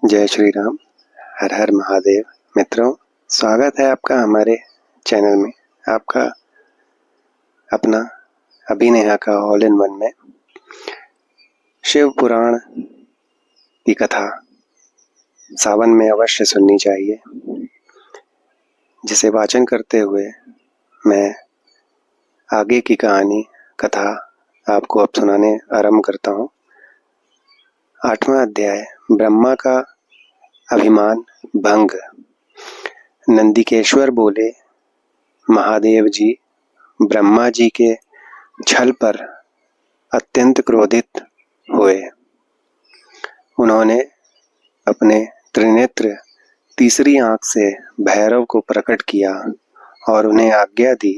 जय श्री राम। हर हर महादेव। मित्रों, स्वागत है आपका हमारे चैनल में, आपका अपना अभिनेहा का ऑल इन वन में। शिव पुराण की कथा सावन में अवश्य सुननी चाहिए, जिसे वाचन करते हुए मैं आगे की कथा आपको अब सुनाने आरंभ करता हूँ। 8वां अध्याय, ब्रह्मा का अभिमान भंग। नंदिकेश्वर बोले, महादेव जी ब्रह्मा जी के छल पर अत्यंत क्रोधित हुए। उन्होंने अपने त्रिनेत्र तीसरी आंख से भैरव को प्रकट किया और उन्हें आज्ञा दी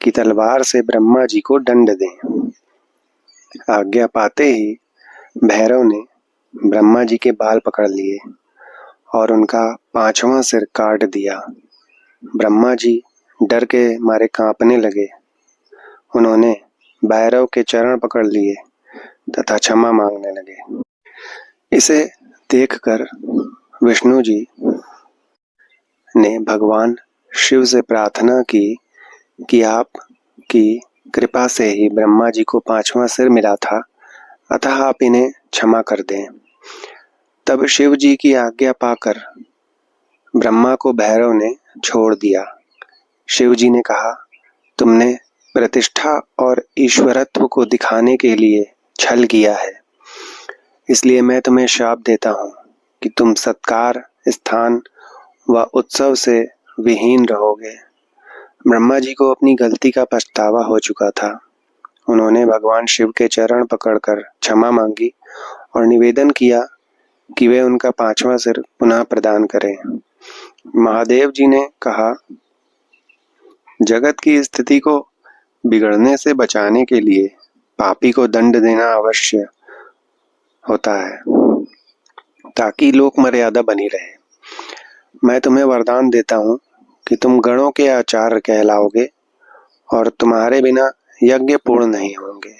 कि तलवार से ब्रह्मा जी को दंड दें। आज्ञा पाते ही भैरव ने ब्रह्मा जी के बाल पकड़ लिए और उनका 5वां सिर काट दिया। ब्रह्मा जी डर के मारे कांपने लगे। उन्होंने भैरव के चरण पकड़ लिए तथा क्षमा मांगने लगे। इसे देखकर विष्णु जी ने भगवान शिव से प्रार्थना की कि आपकी कृपा से ही ब्रह्मा जी को 5वां सिर मिला था, अतः आप इन्हें क्षमा कर दें। तब शिव जी की आज्ञा पाकर ब्रह्मा को भैरव ने छोड़ दिया। शिव जी ने कहा, तुमने प्रतिष्ठा और ईश्वरत्व को दिखाने के लिए छल किया है, इसलिए मैं तुम्हें शाप देता हूँ कि तुम सत्कार, स्थान व उत्सव से विहीन रहोगे। ब्रह्मा जी को अपनी गलती का पछतावा हो चुका था। उन्होंने भगवान शिव के चरण पकड़कर क्षमा मांगी और निवेदन किया कि वे उनका 5वां सिर पुनः प्रदान करें। महादेव जी ने कहा, जगत की स्थिति को बिगड़ने से बचाने के लिए पापी को दंड देना आवश्यक होता है, ताकि लोक मर्यादा बनी रहे। मैं तुम्हें वरदान देता हूँ कि तुम गणों के आचार्य कहलाओगे और तुम्हारे बिना यज्ञ पूर्ण नहीं होंगे।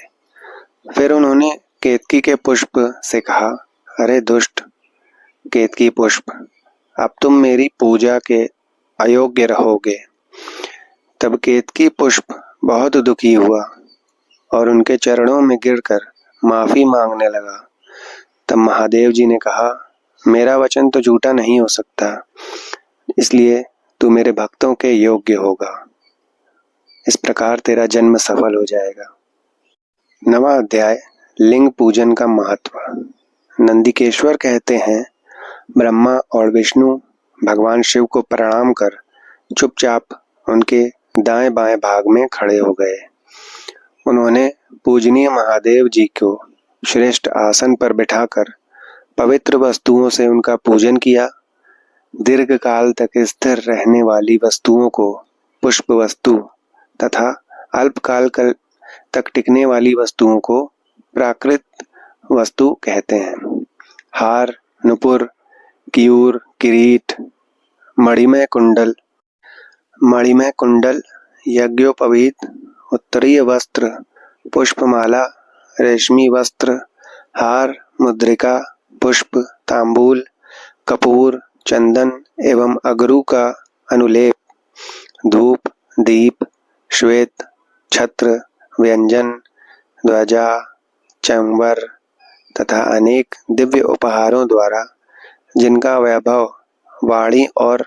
फिर उन्होंने केतकी के पुष्प से कहा, अरे दुष्ट केतकी पुष्प, अब तुम मेरी पूजा के अयोग्य रहोगे। तब केतकी पुष्प बहुत दुखी हुआ और उनके चरणों में गिरकर माफी मांगने लगा। तब महादेव जी ने कहा, मेरा वचन तो झूठा नहीं हो सकता, इसलिए तू मेरे भक्तों के योग्य होगा। इस प्रकार तेरा जन्म सफल हो जाएगा। 9वां अध्याय, लिंग पूजन का महत्व। नंदिकेश्वर कहते हैं, ब्रह्मा और विष्णु भगवान शिव को प्रणाम कर चुपचाप उनके दाएं बाएं भाग में खड़े हो गए। उन्होंने पूजनीय महादेव जी को श्रेष्ठ आसन पर बिठाकर पवित्र वस्तुओं से उनका पूजन किया। दीर्घ काल तक स्थिर रहने वाली वस्तुओं को पुष्प वस्तु तथा अल्पकाल तक टिकने वाली वस्तुओं को प्राकृत वस्तु कहते हैं। हार, नुपुर, कियूर, किरीट, मणिमय कुंडल, यज्ञोपवीत, उत्तरीय वस्त्र, पुष्पमाला, रेशमी वस्त्र, हार, मुद्रिका, पुष्प, तांबूल, कपूर, चंदन एवं अगरू का अनुलेप, धूप, दीप, श्वेत छत्र, व्यंजन, ध्वजा, चंवर तथा अनेक दिव्य उपहारों द्वारा जिनका वैभव वाणी और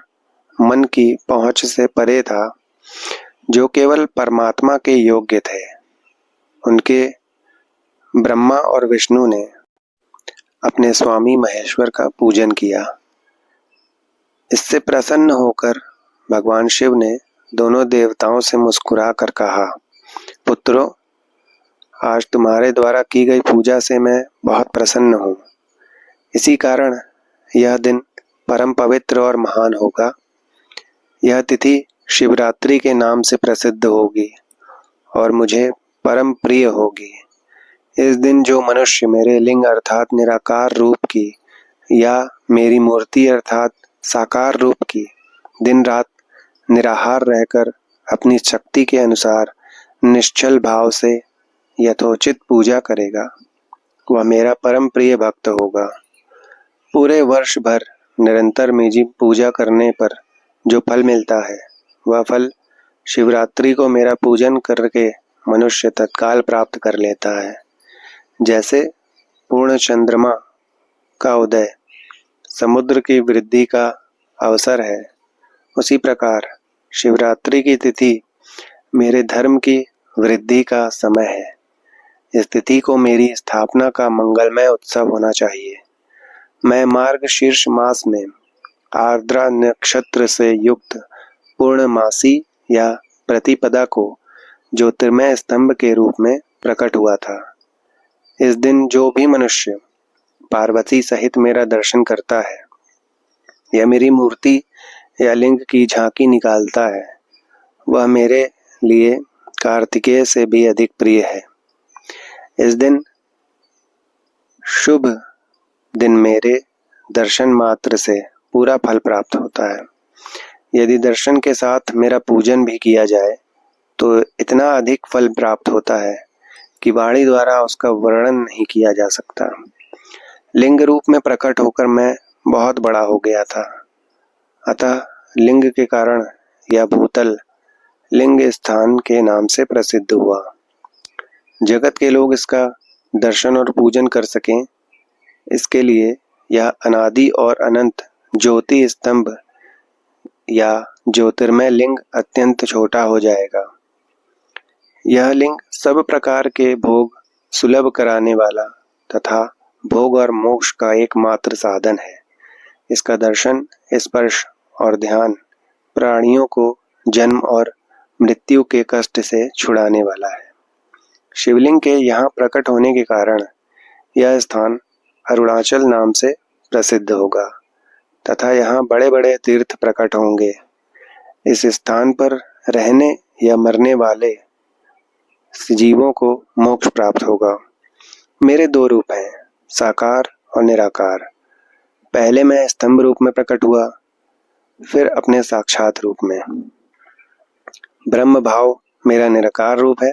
मन की पहुंच से परे था, जो केवल परमात्मा के योग्य थे, उनके ब्रह्मा और विष्णु ने अपने स्वामी महेश्वर का पूजन किया। इससे प्रसन्न होकर भगवान शिव ने दोनों देवताओं से मुस्कुरा कर कहा, पुत्रों, आज तुम्हारे द्वारा की गई पूजा से मैं बहुत प्रसन्न हूँ। इसी कारण यह दिन परम पवित्र और महान होगा। यह तिथि शिवरात्रि के नाम से प्रसिद्ध होगी और मुझे परम प्रिय होगी। इस दिन जो मनुष्य मेरे लिंग अर्थात निराकार रूप की या मेरी मूर्ति अर्थात साकार रूप की दिन रात निराहार रहकर अपनी शक्ति के अनुसार निश्चल भाव से यथोचित पूजा करेगा, वह मेरा परम प्रिय भक्त होगा। पूरे वर्ष भर निरंतर मेरी पूजा करने पर जो फल मिलता है वह फल शिवरात्रि को मेरा पूजन करके मनुष्य तत्काल प्राप्त कर लेता है। जैसे पूर्ण चंद्रमा का उदय समुद्र की वृद्धि का अवसर है, उसी प्रकार शिवरात्रि की तिथि मेरे धर्म की वृद्धि का समय है। इस तिथि को मेरी स्थापना का मंगलमय उत्सव होना चाहिए। मैं मार्गशीर्ष मास में आर्द्रा नक्षत्र से युक्त पूर्णमासी या प्रतिपदा को ज्योतिर्मय स्तंभ के रूप में प्रकट हुआ था। इस दिन जो भी मनुष्य पार्वती सहित मेरा दर्शन करता है या मेरी मूर्ति या लिंग की झांकी निकालता है, वह मेरे लिए कार्तिकेय से भी अधिक प्रिय है। इस दिन शुभ दिन मेरे दर्शन मात्र से पूरा फल प्राप्त होता है। यदि दर्शन के साथ मेरा पूजन भी किया जाए तो इतना अधिक फल प्राप्त होता है कि वाणी द्वारा उसका वर्णन नहीं किया जा सकता। लिंग रूप में प्रकट होकर मैं बहुत बड़ा हो गया था, अतः लिंग के कारण यह भूतल लिंग स्थान के नाम से प्रसिद्ध हुआ। जगत के लोग इसका दर्शन और पूजन कर सकें, इसके लिए यह अनादि और अनंत ज्योति स्तंभ या ज्योतिर्मय लिंग अत्यंत छोटा हो जाएगा। यह लिंग सब प्रकार के भोग सुलभ कराने वाला तथा भोग और मोक्ष का एकमात्र साधन है। इसका दर्शन, स्पर्श और ध्यान प्राणियों को जन्म और मृत्यु के कष्ट से छुड़ाने वाला है। शिवलिंग के यहाँ प्रकट होने के कारण यह स्थान अरुणाचल नाम से प्रसिद्ध होगा तथा यहाँ बड़े बड़े तीर्थ प्रकट होंगे। इस स्थान पर रहने या मरने वाले जीवों को मोक्ष प्राप्त होगा। मेरे दो रूप हैं, साकार और निराकार। पहले मैं स्तंभ रूप में प्रकट हुआ, फिर अपने साक्षात रूप में। ब्रह्म भाव मेरा निराकार रूप है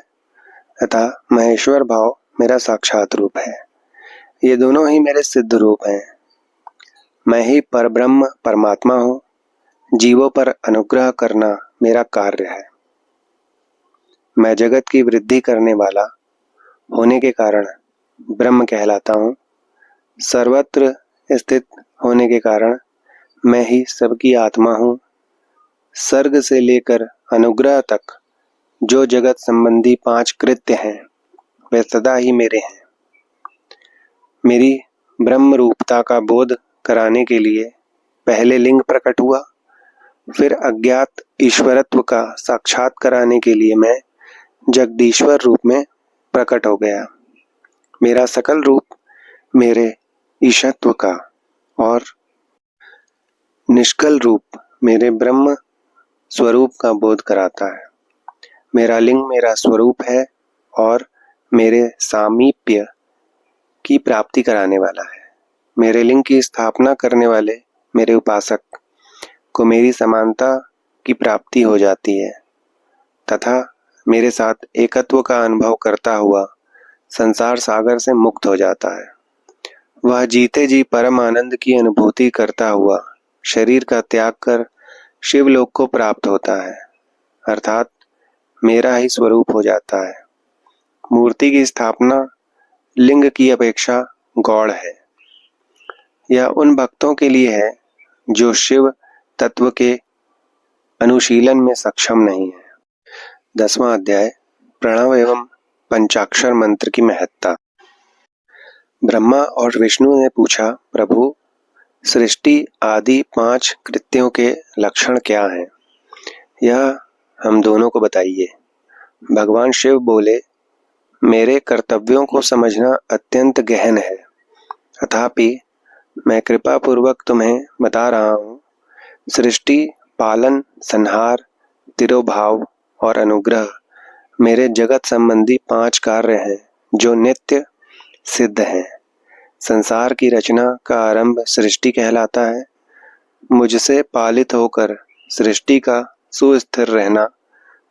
तथा महेश्वर भाव मेरा साक्षात रूप है। ये दोनों ही मेरे सिद्ध रूप हैं। मैं ही परब्रह्म परमात्मा हूँ। जीवों पर अनुग्रह करना मेरा कार्य है। मैं जगत की वृद्धि करने वाला होने के कारण ब्रह्म कहलाता हूँ। सर्वत्र स्थित होने के कारण मैं ही सबकी आत्मा हूँ। सर्ग से लेकर अनुग्रह तक जो जगत संबंधी 5 कृत्य हैं वे सदा ही मेरे हैं। मेरी ब्रह्म रूपता का बोध कराने के लिए पहले लिंग प्रकट हुआ, फिर अज्ञात ईश्वरत्व का साक्षात कराने के लिए मैं जगदीश्वर रूप में प्रकट हो गया। मेरा सकल रूप मेरे ईशत्व का और निष्कल रूप मेरे ब्रह्म स्वरूप का बोध कराता है। मेरा लिंग मेरा स्वरूप है और मेरे सामीप्य की प्राप्ति कराने वाला है। मेरे लिंग की स्थापना करने वाले मेरे उपासक को मेरी समानता की प्राप्ति हो जाती है तथा मेरे साथ एकत्व का अनुभव करता हुआ संसार सागर से मुक्त हो जाता है। वह जीते जी परम आनंद की अनुभूति करता हुआ शरीर का त्याग कर शिवलोक को प्राप्त होता है, अर्थात मेरा ही स्वरूप हो जाता है। मूर्ति की स्थापना लिंग की अपेक्षा गौड़ है। यह उन भक्तों के लिए है जो शिव तत्व के अनुशीलन में सक्षम नहीं है। 10वां अध्याय प्रणव एवं पंचाक्षर मंत्र की महत्ता। ब्रह्मा और विष्णु ने पूछा, प्रभु, सृष्टि आदि 5 कृत्यों के लक्षण क्या हैं? यह हम दोनों को बताइए। भगवान शिव बोले, मेरे कर्तव्यों को समझना अत्यंत गहन है, तथापि मैं कृपा पूर्वक तुम्हें बता रहा हूँ। सृष्टि, पालन, संहार, तिरोभाव और अनुग्रह मेरे जगत संबंधी 5 कार्य हैं जो नित्य सिद्ध हैं। संसार की रचना का आरंभ सृष्टि कहलाता है। मुझसे पालित होकर सृष्टि का सुस्थिर रहना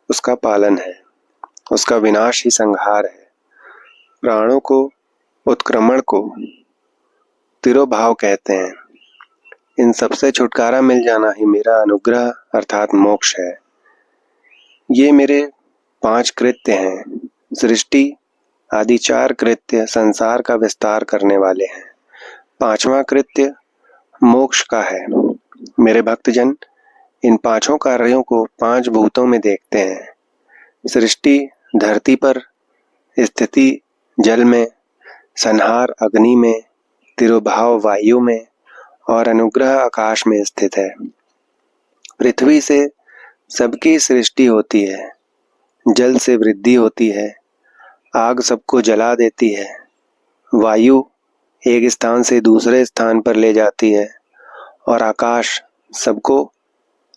उसका पालन है, उसका विनाश ही संहार है। प्राणों को उत्क्रमण को तिरोभाव कहते हैं। इन सबसे छुटकारा मिल जाना ही मेरा अनुग्रह अर्थात मोक्ष है। ये मेरे 5 कृत्य हैं। सृष्टि आदि 4 कृत्य संसार का विस्तार करने वाले हैं। 5वां कृत्य मोक्ष का है। मेरे भक्तजन इन 5 कार्यों को 5 भूतों में देखते हैं। सृष्टि धरती पर, स्थिति जल में, संहार अग्नि में, तिरोभाव वायु में और अनुग्रह आकाश में स्थित है। पृथ्वी से सबकी सृष्टि होती है, जल से वृद्धि होती है, आग सबको जला देती है, वायु एक स्थान से दूसरे स्थान पर ले जाती है और आकाश सबको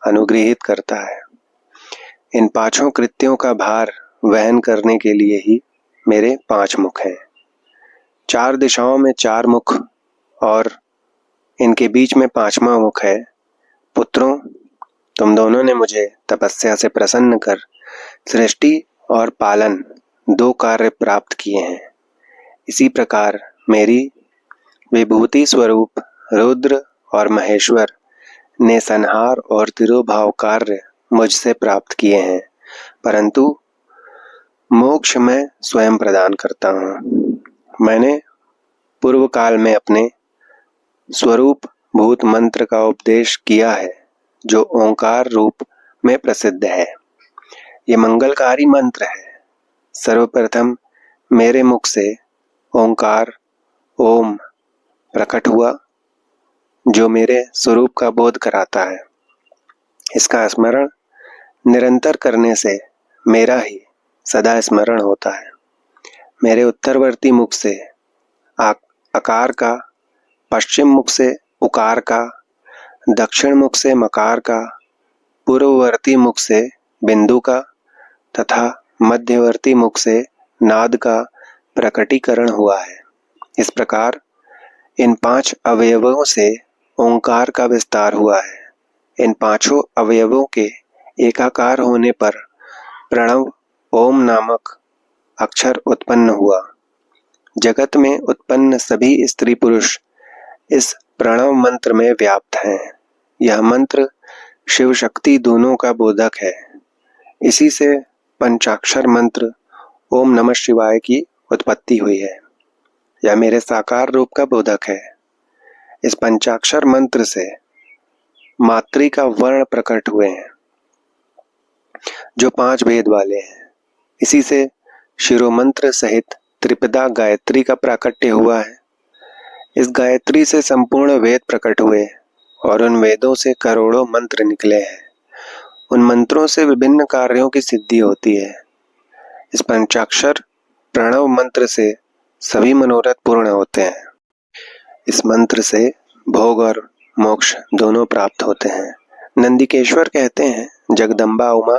अनुग्रहित करता है। इन 5 कृत्यों का भार वहन करने के लिए ही मेरे 5 मुख हैं। 4 दिशाओं में 4 मुख और इनके बीच में 5वां मुख है। पुत्रों, तुम दोनों ने मुझे तपस्या से प्रसन्न कर सृष्टि और पालन 2 कार्य प्राप्त किए हैं। इसी प्रकार मेरी विभूति स्वरूप रुद्र और महेश्वर ने संहार और तिरोभाव कार्य मुझसे प्राप्त किए हैं, परंतु मोक्ष मैं स्वयं प्रदान करता हूँ। मैंने पूर्व काल में अपने स्वरूप भूत मंत्र का उपदेश किया है, जो ओंकार रूप में प्रसिद्ध है। ये मंगलकारी मंत्र है। सर्वप्रथम मेरे मुख से ओंकार ओम प्रकट हुआ, जो मेरे स्वरूप का बोध कराता है। इसका स्मरण निरंतर करने से मेरा ही सदा स्मरण होता है। मेरे उत्तरवर्ती मुख से आकार का, पश्चिम मुख से उकार का, दक्षिण मुख से मकार का, पूर्ववर्ती मुख से बिंदु का तथा मध्यवर्ती मुख से नाद का प्रकटीकरण हुआ है। इस प्रकार इन 5 अवयवों से ओंकार का विस्तार हुआ है। इन 5 अवयवों के एकाकार होने पर प्रणव ओम नामक अक्षर उत्पन्न हुआ। जगत में उत्पन्न सभी स्त्री पुरुष इस प्रणव मंत्र में व्याप्त हैं। यह मंत्र शिव शक्ति दोनों का बोधक है। इसी से पंचाक्षर मंत्र ओम नमः शिवाय की उत्पत्ति हुई है। यह मेरे साकार रूप का बोधक है। इस पंचाक्षर मंत्र से मात्री का वर्ण प्रकट हुए हैं, जो 5 भेद वाले हैं। इसी से शिरोमंत्र सहित त्रिपदा गायत्री का प्राकट्य हुआ है। इस गायत्री से संपूर्ण वेद प्रकट हुए और उन वेदों से करोड़ों मंत्र निकले हैं। उन मंत्रों से विभिन्न कार्यों की सिद्धि होती है। इस पंचाक्षर प्रणव मंत्र से सभी मनोरथ पूर्ण होते हैं। इस मंत्र से भोग और मोक्ष दोनों प्राप्त होते हैं। नंदिकेश्वर कहते हैं, जगदम्बा उमा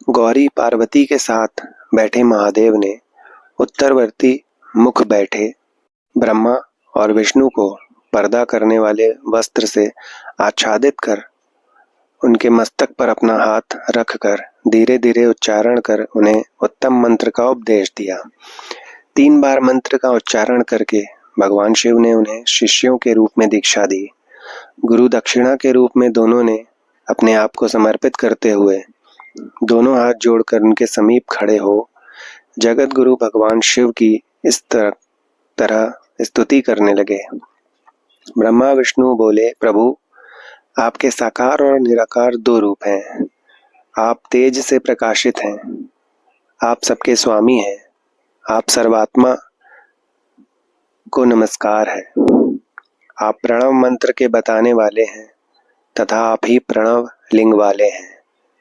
गौरी पार्वती के साथ बैठे महादेव ने उत्तरवर्ती मुख बैठे ब्रह्मा और विष्णु को पर्दा करने वाले वस्त्र से आच्छादित कर उनके मस्तक पर अपना हाथ रखकर धीरे धीरे उच्चारण कर उन्हें उत्तम मंत्र का उपदेश दिया। 3 बार मंत्र का उच्चारण करके भगवान शिव ने उन्हें शिष्यों के रूप में दीक्षा दी। गुरु दक्षिणा के रूप में दोनों ने अपने आप को समर्पित करते हुए दोनों हाथ जोड़कर उनके समीप खड़े हो जगत गुरु भगवान शिव की इस तरह स्तुति करने लगे। ब्रह्मा विष्णु बोले, प्रभु, आपके साकार और निराकार 2 रूप हैं। आप तेज से प्रकाशित हैं। आप सबके स्वामी हैं। आप सर्वात्मा को नमस्कार है। आप प्रणव मंत्र के बताने वाले हैं तथा आप ही प्रणव लिंग वाले हैं।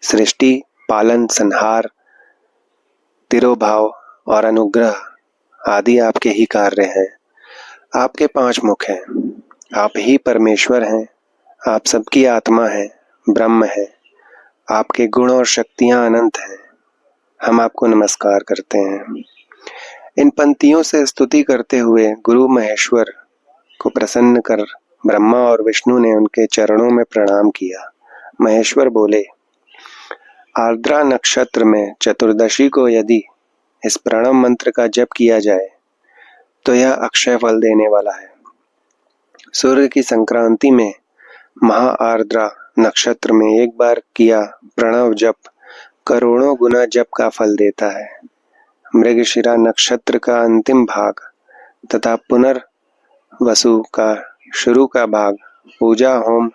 सृष्टि, पालन, संहार, तिरोभाव और अनुग्रह आदि आपके ही कार्य हैं। आपके 5 मुख हैं। आप ही परमेश्वर हैं। आप सबकी आत्मा हैं, ब्रह्म है। आपके गुण और शक्तियां अनंत हैं। हम आपको नमस्कार करते हैं। इन पंक्तियों से स्तुति करते हुए गुरु महेश्वर को प्रसन्न कर ब्रह्मा और विष्णु ने उनके चरणों में प्रणाम किया। महेश्वर बोले, आर्द्रा नक्षत्र में चतुर्दशी को यदि इस प्रणव मंत्र का जप किया जाए तो यह अक्षय फल देने वाला है। सूर्य की संक्रांति में महा आर्द्रा नक्षत्र में एक बार किया प्रणव जप करोड़ों गुना जप का फल देता है। मृगशिरा नक्षत्र का अंतिम भाग तथा पुनर्वसु का शुरू का भाग पूजा होम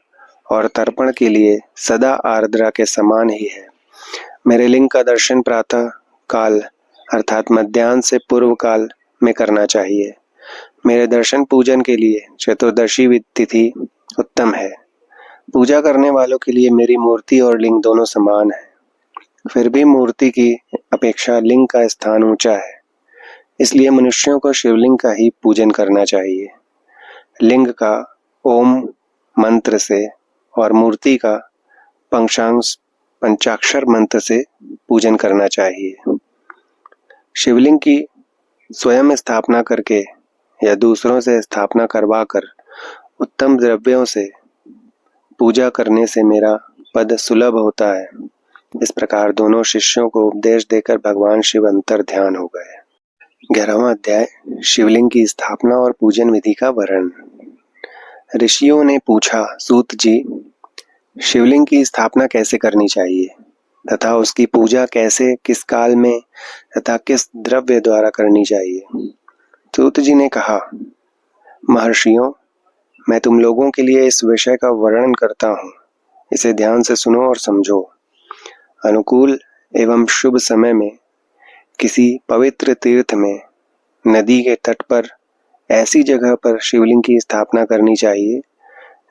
और तर्पण के लिए सदा आर्द्रा के समान ही है। मेरे लिंग का दर्शन प्रातः काल अर्थात मध्याह्न से पूर्व काल में करना चाहिए। मेरे दर्शन पूजन के लिए चतुर्दशी तिथि उत्तम है। पूजा करने वालों के लिए मेरी मूर्ति और लिंग दोनों समान है। फिर भी मूर्ति की अपेक्षा लिंग का स्थान ऊंचा है, इसलिए मनुष्यों को शिवलिंग का ही पूजन करना चाहिए। लिंग का ओम मंत्र से और मूर्ति का पंचाक्षर मंत्र से पूजन करना चाहिए। शिवलिंग की स्वयं स्थापना करके या दूसरों से स्थापना करवाकर उत्तम द्रव्यों से पूजा करने से मेरा पद सुलभ होता है। इस प्रकार दोनों शिष्यों को उपदेश देकर भगवान शिव अंतर ध्यान हो गए। 11वां अध्याय शिवलिंग की स्थापना और पूजन विधि का वर्णन। ऋषियों ने पूछा, सूत जी, शिवलिंग की स्थापना कैसे करनी चाहिए तथा उसकी पूजा कैसे, किस काल में तथा किस द्रव्य द्वारा करनी चाहिए। सूत जी ने कहा, महर्षियों, मैं तुम लोगों के लिए इस विषय का वर्णन करता हूँ, इसे ध्यान से सुनो और समझो। अनुकूल एवं शुभ समय में किसी पवित्र तीर्थ में, नदी के तट पर, ऐसी जगह पर शिवलिंग की स्थापना करनी चाहिए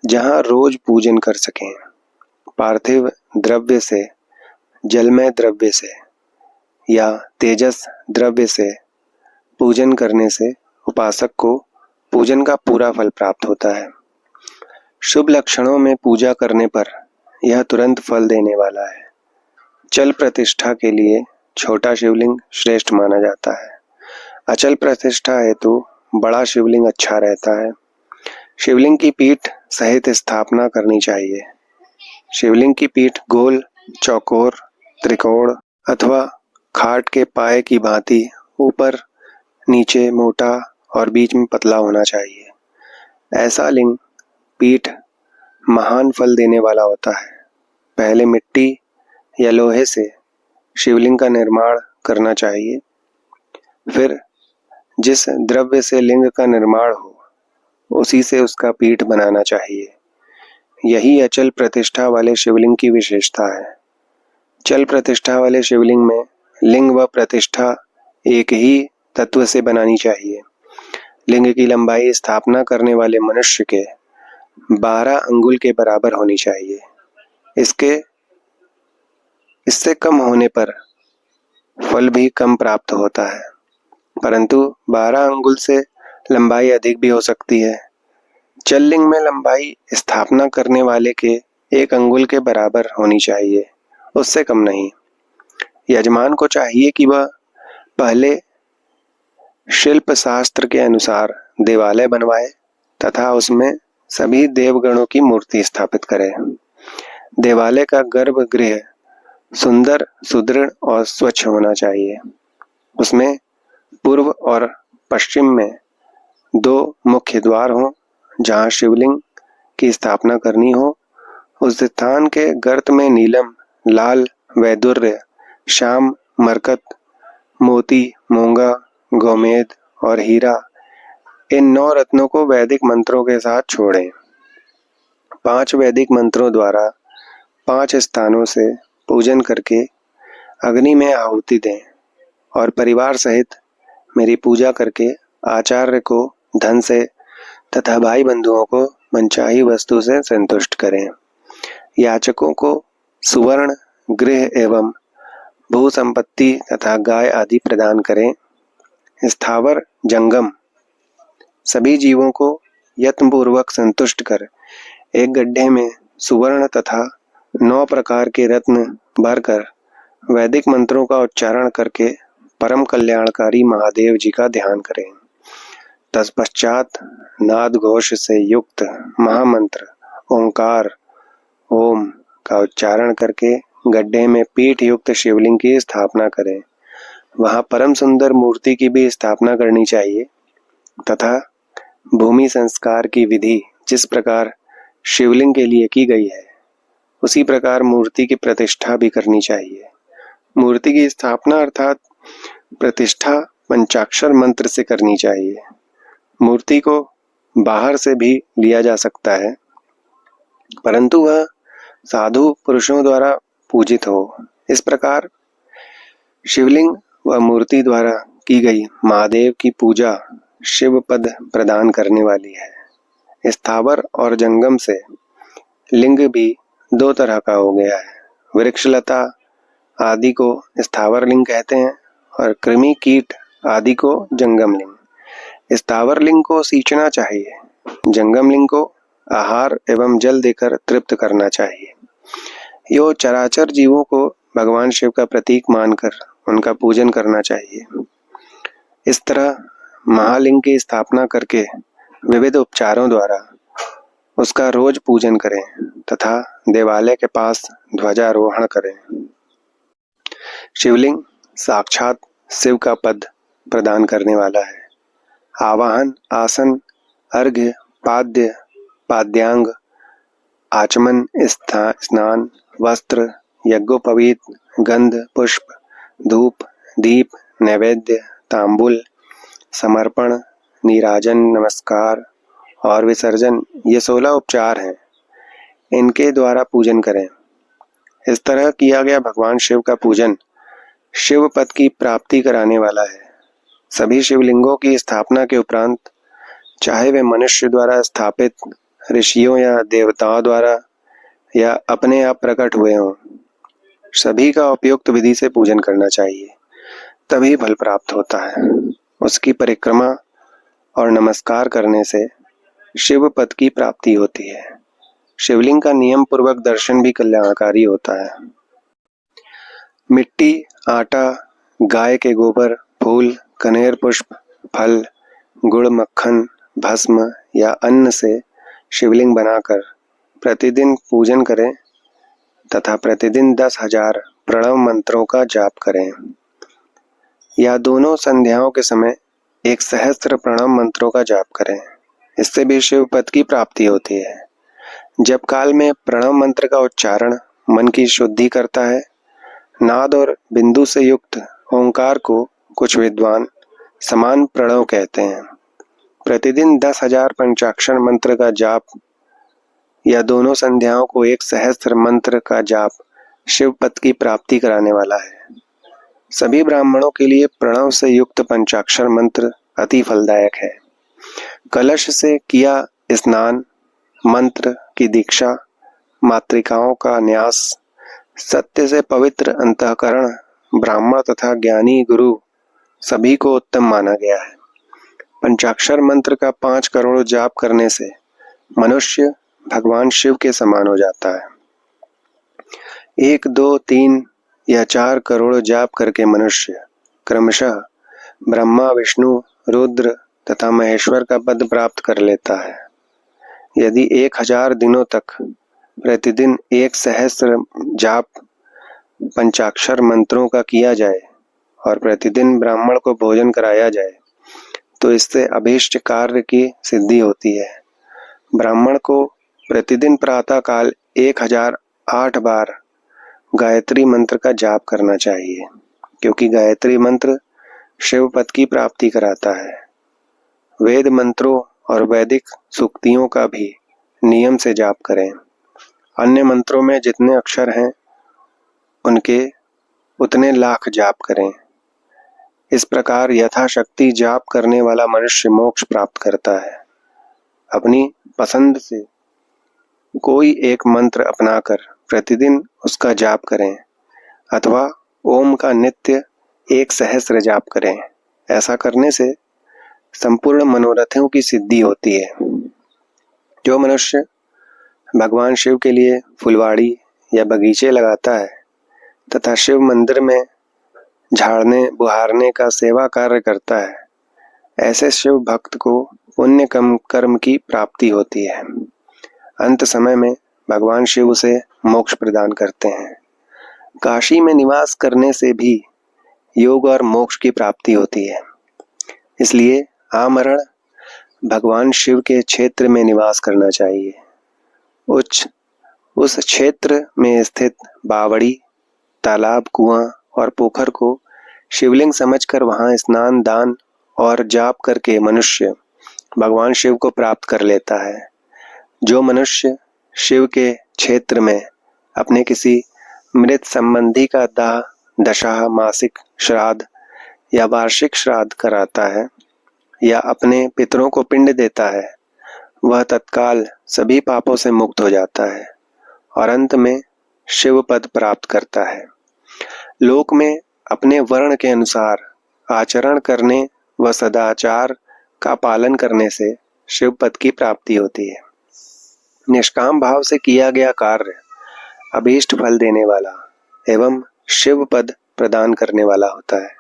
जहां रोज पूजन कर सकें। पार्थिव द्रव्य से, जलमय द्रव्य से या तेजस द्रव्य से पूजन करने से उपासक को पूजन का पूरा फल प्राप्त होता है। शुभ लक्षणों में पूजा करने पर यह तुरंत फल देने वाला है। चल प्रतिष्ठा के लिए छोटा शिवलिंग श्रेष्ठ माना जाता है। अचल प्रतिष्ठा हेतु बड़ा शिवलिंग अच्छा रहता है। शिवलिंग की पीठ सहित स्थापना करनी चाहिए। शिवलिंग की पीठ गोल, चौकोर, त्रिकोण अथवा खाट के पाए की भांति ऊपर नीचे मोटा और बीच में पतला होना चाहिए। ऐसा लिंग पीठ महान फल देने वाला होता है। पहले मिट्टी या लोहे से शिवलिंग का निर्माण करना चाहिए। फिर जिस द्रव्य से लिंग का निर्माण हो उसी से उसका पीठ बनाना चाहिए। यही अचल प्रतिष्ठा वाले शिवलिंग की विशेषता है। चल प्रतिष्ठा वाले शिवलिंग में लिंग व प्रतिष्ठा एक ही तत्व से बनानी चाहिए। लिंग की लंबाई स्थापना करने वाले मनुष्य के 12 अंगुल के बराबर होनी चाहिए। इससे कम होने पर फल भी कम प्राप्त होता है, परंतु 12 अंगुल से लंबाई अधिक भी हो सकती है। चल लिंग में लंबाई स्थापना करने वाले के 1 अंगुल के बराबर होनी चाहिए, उससे कम नहीं। यजमान को चाहिए कि वह पहले शिल्प शास्त्र के अनुसार देवालय बनवाए तथा उसमें सभी देवगणों की मूर्ति स्थापित करे। देवालय का गर्भगृह सुंदर, सुदृढ़ और स्वच्छ होना चाहिए। उसमें पूर्व और पश्चिम में 2 मुख्य द्वार हों। जहाँ शिवलिंग की स्थापना करनी हो उस स्थान के गर्त में नीलम, लाल, वैदुर्य, श्याम, मरकत, मोती, मूंगा, गोमेद और हीरा, इन 9 रत्नों को वैदिक मंत्रों के साथ छोड़ें। 5 वैदिक मंत्रों द्वारा 5 स्थानों से पूजन करके अग्नि में आहुति दें और परिवार सहित मेरी पूजा करके आचार्य को धन से तथा भाई बंधुओं को मनचाही वस्तु से संतुष्ट करें। याचकों को सुवर्ण, गृह एवं भू संपत्ति तथा गाय आदि प्रदान करें। स्थावर जंगम सभी जीवों को यत्नपूर्वक संतुष्ट कर एक गड्ढे में सुवर्ण तथा 9 प्रकार के रत्न भरकर वैदिक मंत्रों का उच्चारण करके परम कल्याणकारी महादेव जी का ध्यान करें। तत्पश्चात नाद घोष से युक्त महामंत्र ओंकार ओम का उच्चारण करके गड्ढे में पीठ युक्त शिवलिंग की स्थापना करें। वहां परम सुंदर मूर्ति की भी स्थापना करनी चाहिए तथा भूमि संस्कार की विधि जिस प्रकार शिवलिंग के लिए की गई है, उसी प्रकार मूर्ति की प्रतिष्ठा भी करनी चाहिए। मूर्ति की स्थापना अर्थात प्रतिष्ठा पंचाक्षर मंत्र से करनी चाहिए। मूर्ति को बाहर से भी लिया जा सकता है, परंतु वह साधु पुरुषों द्वारा पूजित हो। इस प्रकार शिवलिंग व मूर्ति द्वारा की गई महादेव की पूजा शिव पद प्रदान करने वाली है। स्थावर और जंगम से लिंग भी दो तरह का हो गया है। वृक्षलता आदि को स्थावर लिंग कहते हैं और कृमि कीट आदि को जंगम लिंग। स्थावर लिंग को सींचना चाहिए, जंगम लिंग को आहार एवं जल देकर तृप्त करना चाहिए। यो चराचर जीवों को भगवान शिव का प्रतीक मानकर उनका पूजन करना चाहिए। इस तरह महालिंग की स्थापना करके विविध उपचारों द्वारा उसका रोज पूजन करें तथा देवालय के पास ध्वजारोहण करें। शिवलिंग साक्षात शिव का पद प्रदान करने वाला है। आवाहन, आसन, अर्घ्य, पाद्य, पाद्यांग, आचमन, स्नान, वस्त्र, यज्ञोपवीत, गंध, पुष्प, धूप, दीप, नैवेद्य, तांबुल, समर्पण, नीराजन, नमस्कार और विसर्जन, ये 16 उपचार हैं। इनके द्वारा पूजन करें। इस तरह किया गया भगवान शिव का पूजन शिव पद की प्राप्ति कराने वाला है। सभी शिवलिंगों की स्थापना के उपरांत, चाहे वे मनुष्य द्वारा स्थापित, ऋषियों या देवताओं द्वारा या अपने आप प्रकट हुए हों, सभी का उपयुक्त विधि से पूजन करना चाहिए, तभी फल प्राप्त होता है। उसकी परिक्रमा और नमस्कार करने से शिव पद की प्राप्ति होती है। शिवलिंग का नियम पूर्वक दर्शन भी कल्याणकारी होता है। मिट्टी, आटा, गाय के गोबर, फूल, कनेर पुष्प, फल, गुड़, मक्खन, भस्म या अन्न से शिवलिंग बनाकर प्रतिदिन पूजन करें तथा प्रतिदिन 10,000 प्रणव मंत्रों का जाप करें या दोनों संध्याओं के समय 1 सहस्त्र प्रणव मंत्रों का जाप करें। इससे भी शिव पद की प्राप्ति होती है। जप काल में प्रणव मंत्र का उच्चारण मन की शुद्धि करता है। नाद और बिंदु से युक्त ओंकार को कुछ विद्वान समान प्रणव कहते हैं। प्रतिदिन 10,000 पंचाक्षर मंत्र का जाप या दोनों संध्याओं को 1 सहस्त्र मंत्र का जाप शिव पद की प्राप्ति कराने वाला है। सभी ब्राह्मणों के लिए प्रणव से युक्त पंचाक्षर मंत्र अति फलदायक है। कलश से किया स्नान, मंत्र की दीक्षा, मातृकाओं का न्यास, सत्य से पवित्र अंतःकरण ब्राह्मण तथा ज्ञानी गुरु सभी को उत्तम माना गया है। पंचाक्षर मंत्र का 5 करोड़ जाप करने से मनुष्य भगवान शिव के समान हो जाता है। 1, 2, 3 या 4 करोड़ जाप करके मनुष्य क्रमशः ब्रह्मा, विष्णु, रुद्र तथा महेश्वर का पद प्राप्त कर लेता है। यदि 1000 दिनों तक प्रतिदिन 1 सहस्त्र जाप पंचाक्षर मंत्रों का किया जाए और प्रतिदिन ब्राह्मण को भोजन कराया जाए तो इससे अभीष्ट कार्य की सिद्धि होती है। ब्राह्मण को प्रतिदिन प्रातः काल 1008 बार गायत्री मंत्र का जाप करना चाहिए, क्योंकि गायत्री मंत्र शिव पद की प्राप्ति कराता है। वेद मंत्रों और वैदिक सूक्तियों का भी नियम से जाप करें। अन्य मंत्रों में जितने अक्षर हैं उनके उतने लाख जाप करें। इस प्रकार यथाशक्ति जाप करने वाला मनुष्य मोक्ष प्राप्त करता है। अपनी पसंद से कोई एक मंत्र अपनाकर प्रतिदिन उसका जाप करें अथवा ओम का नित्य 1 सहस्त्र जाप करें। ऐसा करने से संपूर्ण मनोरथों की सिद्धि होती है। जो मनुष्य भगवान शिव के लिए फुलवाड़ी या बगीचे लगाता है तथा शिव मंदिर में झाड़ने बुहारने का सेवा कार्य करता है, ऐसे शिव भक्त को पुण्य कर्म की प्राप्ति होती है। अंत समय में भगवान शिव उसे मोक्ष प्रदान करते हैं। काशी में निवास करने से भी योग और मोक्ष की प्राप्ति होती है। इसलिए आमरण भगवान शिव के क्षेत्र में निवास करना चाहिए। उस क्षेत्र में स्थित बावड़ी, तालाब, कुआं और पोखर को शिवलिंग समझकर वहां स्नान, दान और जाप करके मनुष्य भगवान शिव को प्राप्त कर लेता है। जो मनुष्य शिव के क्षेत्र में अपने किसी मृत संबंधी का दाह, दशा, मासिक श्राद्ध या वार्षिक श्राद्ध कराता है या अपने पितरों को पिंड देता है, वह तत्काल सभी पापों से मुक्त हो जाता है और अंत में शिव पद प्राप्त करता है। लोक में अपने वर्ण के अनुसार आचरण करने व सदाचार का पालन करने से शिव पद की प्राप्ति होती है। निष्काम भाव से किया गया कार्य अभीष्ट फल देने वाला एवं शिव पद प्रदान करने वाला होता है।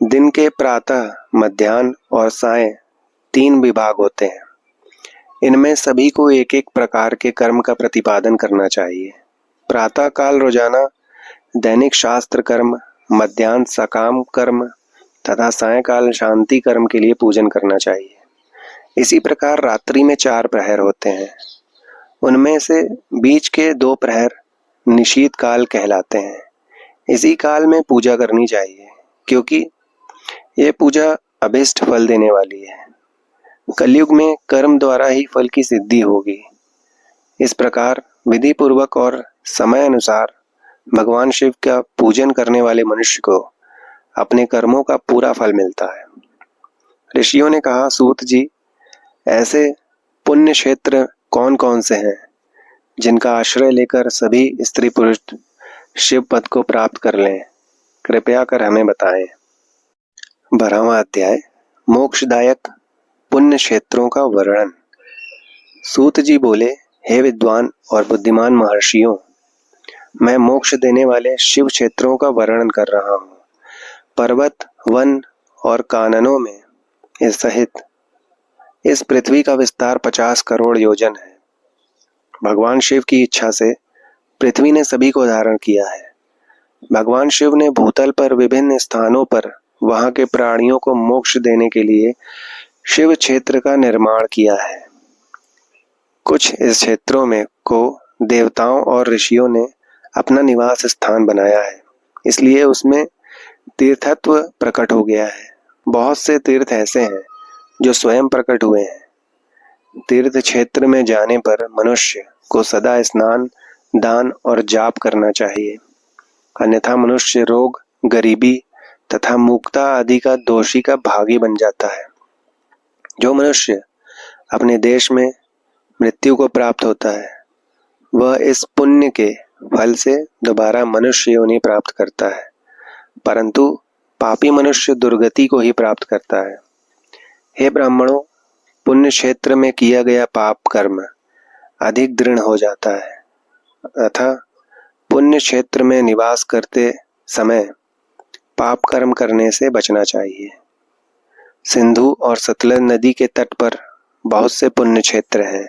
दिन के प्रातः, मध्याह्न और सायं 3 विभाग होते हैं। इनमें सभी को एक एक प्रकार के कर्म का प्रतिपादन करना चाहिए। प्रातः काल रोजाना दैनिक शास्त्र कर्म, मध्याह्न सकाम कर्म तथा सायंकाल शांति कर्म के लिए पूजन करना चाहिए। इसी प्रकार रात्रि में 4 प्रहर होते हैं। उनमें से बीच के 2 प्रहर निशीथ काल कहलाते हैं। इसी काल में पूजा करनी चाहिए क्योंकि ये पूजा अभिष्ट फल देने वाली है। कलयुग में कर्म द्वारा ही फल की सिद्धि होगी। इस प्रकार विधि पूर्वक और समय अनुसार भगवान शिव का पूजन करने वाले मनुष्य को अपने कर्मों का पूरा फल मिलता है। ऋषियों ने कहा, सूत जी, ऐसे पुण्य क्षेत्र कौन कौन से हैं जिनका आश्रय लेकर सभी स्त्री पुरुष शिव पद को प्राप्त कर लें? कृपया कर हमें बताएं। 12वां अध्याय, मोक्षदायक पुण्य क्षेत्रों का वर्णन। सूत जी बोले, हे विद्वान और बुद्धिमान महर्षियों, मैं मोक्ष देने वाले शिव क्षेत्रों का वर्णन कर रहा हूँ। पर्वत, वन और काननों में इस सहित इस पृथ्वी का विस्तार 50 करोड़ योजन है। भगवान शिव की इच्छा से पृथ्वी ने सभी को धारण किया है। भगवान शिव ने भूतल पर विभिन्न स्थानों पर वहां के प्राणियों को मोक्ष देने के लिए शिव क्षेत्र का निर्माण किया है। कुछ इस क्षेत्रों में को देवताओं और ऋषियों ने अपना निवास स्थान बनाया है, इसलिए उसमें तीर्थत्व प्रकट हो गया है। बहुत से तीर्थ ऐसे हैं जो स्वयं प्रकट हुए हैं। तीर्थ क्षेत्र में जाने पर मनुष्य को सदा स्नान, दान और जाप करना चाहिए, अन्यथा मनुष्य रोग, गरीबी तथा मूकता आदि का दोषी का भागी बन जाता है। जो मनुष्य अपने देश में मृत्यु को प्राप्त होता है, वह इस पुण्य के फल से दोबारा मनुष्य योनि प्राप्त करता है, परंतु पापी मनुष्य दुर्गति को ही प्राप्त करता है। हे ब्राह्मणों, पुण्य क्षेत्र में किया गया पाप कर्म अधिक दृढ़ हो जाता है, अतः पुण्य क्षेत्र में निवास करते समय पाप कर्म करने से बचना चाहिए। सिंधु और सतलज नदी के तट पर बहुत से पुण्य क्षेत्र हैं।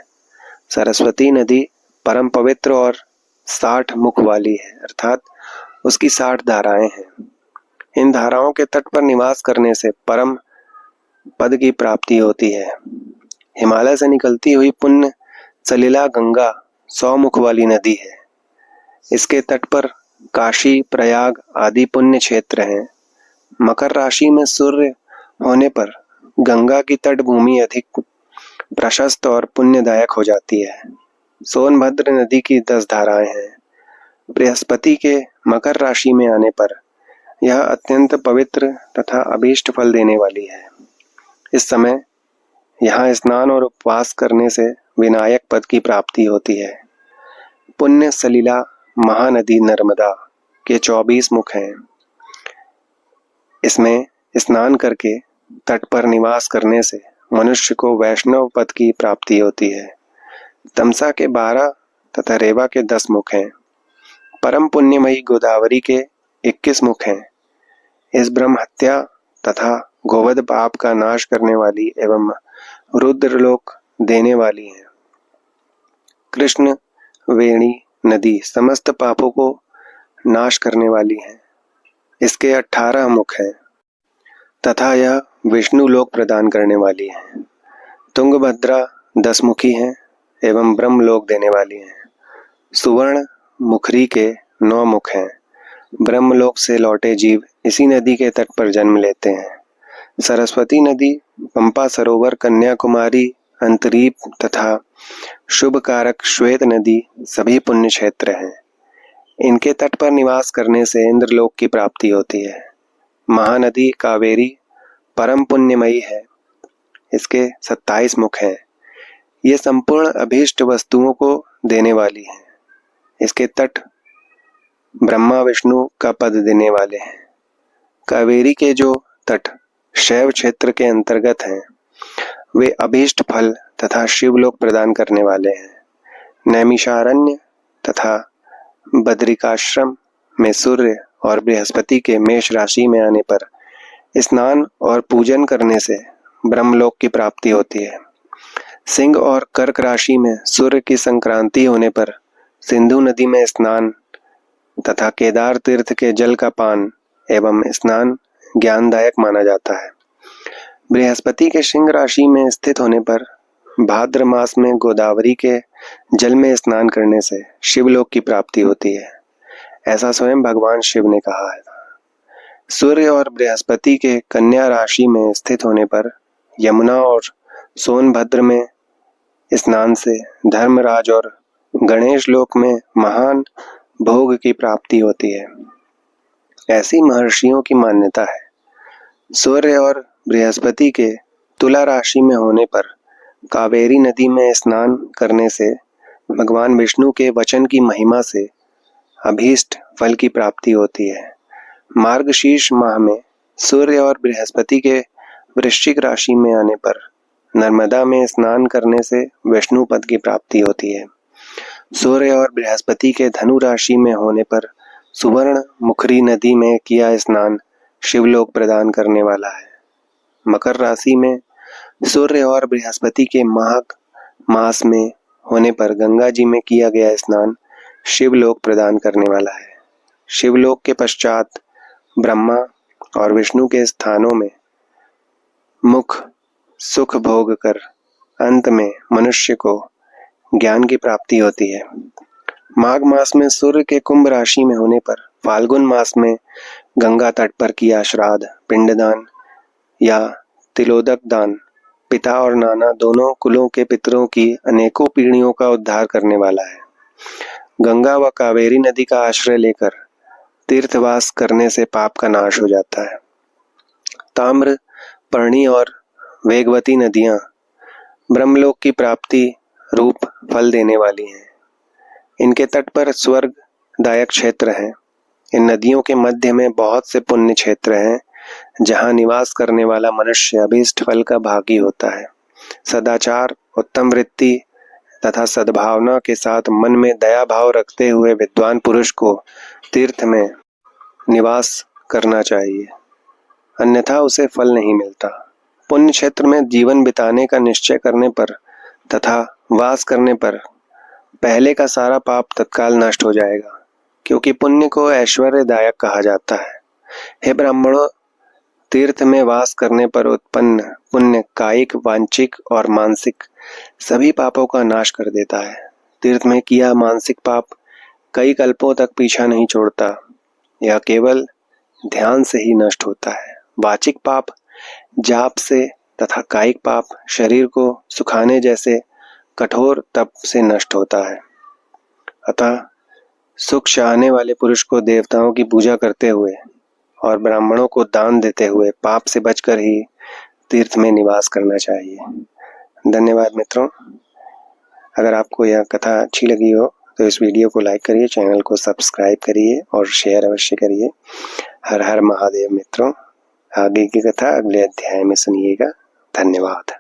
सरस्वती नदी परम पवित्र और 60 मुख वाली है, अर्थात उसकी 60 धाराएं हैं। इन धाराओं के तट पर निवास करने से परम पद की प्राप्ति होती है। हिमालय से निकलती हुई पुण्य सलिला गंगा 100 मुख वाली नदी है। इसके तट पर काशी, प्रयाग आदि पुण्य क्षेत्र हैं। मकर राशि में सूर्य होने पर गंगा की तट भूमि अधिक प्रशस्त और पुण्यदायक हो जाती है। सोनभद्र नदी की 10 धाराएं हैं। बृहस्पति के मकर राशि में आने पर यह अत्यंत पवित्र तथा अभीष्ट फल देने वाली है। इस समय यहाँ स्नान और उपवास करने से विनायक पद की प्राप्ति होती है। पुण्य सलिला महानदी नर्मदा के 24 मुख हैं। इसमें स्नान करके तट पर निवास करने से मनुष्य को वैष्णव पद की प्राप्ति होती है। तमसा के 12 तथा रेवा के 10 मुख हैं। परम पुण्यमयी गोदावरी के 21 मुख हैं। इस ब्रह्म हत्या तथा गोवध पाप का नाश करने वाली एवं रुद्रलोक देने वाली है। कृष्ण वेणी नदी समस्त पापों को नाश करने वाली है। इसके 18 मुख हैं तथा यह विष्णु लोक प्रदान करने वाली है। तुंगभद्रा 10 मुखी है। एवं ब्रह्मलोक देने वाली हैं। सुवर्ण मुखरी के 9 मुख हैं। ब्रह्मलोक से लौटे जीव इसी नदी के तट पर जन्म लेते हैं। सरस्वती नदी, पंपा सरोवर, कन्याकुमारी, अंतरीप तथा शुभ कारक श्वेत नदी सभी पुण्य क्षेत्र हैं। इनके तट पर निवास करने से इंद्रलोक की प्राप्ति होती है। महानदी कावेरी परम पुण्यमयी है। इसके 27 मुख हैं। ये संपूर्ण अभीष्ट वस्तुओं को देने वाली है। इसके तट ब्रह्मा विष्णु का पद देने वाले हैं। कावेरी के जो तट शैव क्षेत्र के अंतर्गत हैं, वे अभीष्ट फल तथा शिवलोक प्रदान करने वाले हैं। नैमिषारण्य तथा बद्रिकाश्रम में सूर्य और बृहस्पति के मेष राशि में आने पर स्नान और पूजन करने से ब्रह्मलोक की प्राप्ति होती है। सिंह और कर्क राशि में सूर्य की संक्रांति होने पर सिंधु नदी में स्नान तथा केदार तीर्थ के जल का पान एवं स्नान ज्ञानदायक माना जाता है। बृहस्पति के सिंह राशि में स्थित होने पर भाद्र मास में गोदावरी के जल में स्नान करने से शिवलोक की प्राप्ति होती है। ऐसा स्वयं भगवान शिव ने कहा है। सूर्य और बृहस्पति के कन्या राशि में स्थित होने पर यमुना और सोनभद्र में स्नान से धर्मराज और गणेश लोक में महान भोग की प्राप्ति होती है। ऐसी महर्षियों की मान्यता है। सूर्य और बृहस्पति के तुला राशि में होने पर कावेरी नदी में स्नान करने से भगवान विष्णु के वचन की महिमा से अभीष्ट फल की प्राप्ति होती है। मार्गशीर्ष माह में सूर्य और बृहस्पति के वृश्चिक राशि में आने पर नर्मदा में स्नान करने से विष्णु पद की प्राप्ति होती है। सूर्य और बृहस्पति के धनु राशि में होने पर सुवर्ण मुखरी नदी में किया स्नान शिवलोक प्रदान करने वाला है। मकर राशि में सूर्य और बृहस्पति के माघ मास में होने पर गंगा जी में किया गया स्नान शिवलोक प्रदान करने वाला है। शिवलोक के पश्चात ब्रह्मा और विष्णु के स्थानों में मुख सुख भोग कर अंत में मनुष्य को ज्ञान की प्राप्ति होती है। माघ मास में सूर्य के कुंभ राशि में होने पर फाल्गुन मास में गंगा तट पर किया श्राद्ध, पिंडदान या तिलोदक दान पिता और नाना दोनों कुलों के पितरों की अनेकों पीढ़ियों का उद्धार करने वाला है। गंगा व कावेरी नदी का आश्रय लेकर तीर्थवास करने से पाप का नाश हो जाता है। ताम्र, पर्णी और वेगवती नदियां ब्रह्मलोक की प्राप्ति रूप फल देने वाली हैं। इनके तट पर स्वर्गदायक क्षेत्र हैं। इन नदियों के मध्य में बहुत से पुण्य क्षेत्र हैं, जहां निवास करने वाला मनुष्य अभीष्ट फल का भागी होता है। सदाचार, उत्तम वृत्ति तथा सद्भावना के साथ मन में दया भाव रखते हुए विद्वान पुरुष को तीर्थ में निवास करना चाहिए, अन्यथा उसे फल नहीं मिलता। पुण्य क्षेत्र में जीवन बिताने का निश्चय करने पर तथा वास करने पर पहले का सारा पाप तत्काल नष्ट हो जाएगा, क्योंकि पुण्य को ऐश्वर्यदायक कहा जाता है। हे ब्राह्मणों, तीर्थ में वास करने पर उत्पन्न पुण्य कायिक, वांचिक और मानसिक सभी पापों का नाश कर देता है। तीर्थ में किया मानसिक पाप कई कल्पों तक पीछा नहीं छोड़ता, यह केवल ध्यान से ही नष्ट होता है। वाचिक पाप जाप से तथा कायिक पाप शरीर को सुखाने जैसे कठोर तप से नष्ट होता है। अतः सुख चाहने वाले पुरुष को देवताओं की पूजा करते हुए और ब्राह्मणों को दान देते हुए पाप से बचकर ही तीर्थ में निवास करना चाहिए। धन्यवाद मित्रों। अगर आपको यह कथा अच्छी लगी हो तो इस वीडियो को लाइक करिए, चैनल को सब्सक्राइब करिए और शेयर अवश्य करिए। हर हर महादेव मित्रों। आगे की कथा अगले अध्याय में सुनिएगा। धन्यवाद।